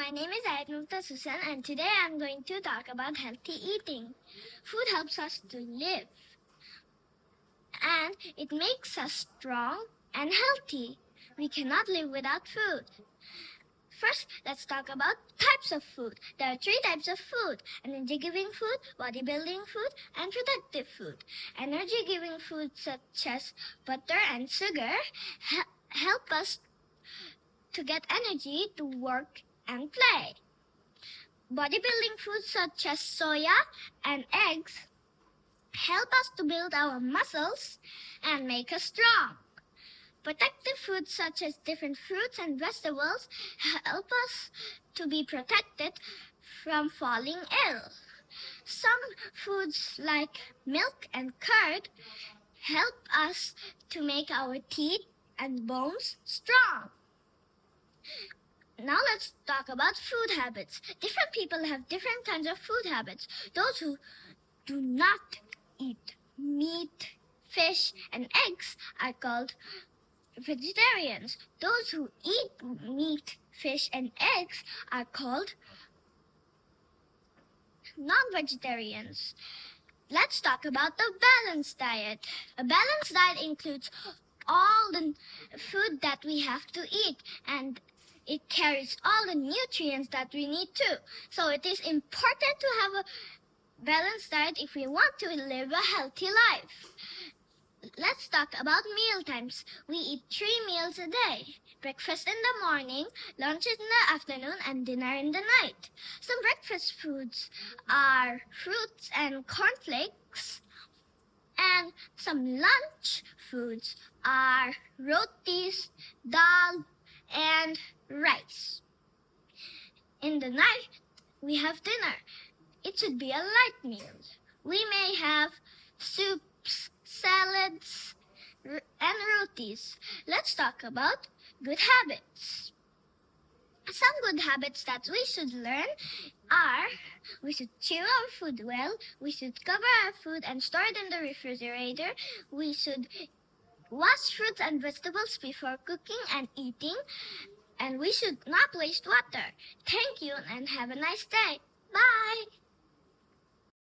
my name is Ayatnulta Susan, and today I'm going to talk about healthy eating. Food helps us to live, and it makes us strong and healthy. We cannot live without food. First, let's talk about types of food. There are 3 types of food: energy-giving food, bodybuilding food, and productive food. Energy-giving food such as butter and sugar help us to get energy to work and play. Bodybuilding foods such as soya and eggs help us to build our muscles and make us strong. Protective foods such as different fruits and vegetables help us to be protected from falling ill. Some foods like milk and curd help us to make our teeth and bones strong. Now let's talk about food habits. Different people have different kinds of food habits. Those who do not eat meat, fish, and eggs are called vegetarians. Those who eat meat, fish, and eggs are called non-vegetarians. Let's talk about the balanced diet. A balanced diet includes all the food that we have to eat, and it carries all the nutrients that we need too. So it is important to have a balanced diet if we want to live a healthy life. Let's talk about meal times. We eat 3 meals a day: breakfast in the morning, lunch in the afternoon, and dinner in the night. Some breakfast foods are fruits and cornflakes, and some lunch foods are rotis, dal, and rice. In the night, we have dinner. It should be a light meal. We may have soups, salads, and rotis. Let's talk about good habits. Some good habits that we should learn are: we should chew our food well, we should cover our food and store it in the refrigerator, we should wash fruits and vegetables before cooking and eating, and we should not waste water. Thank you and have a nice day. Bye!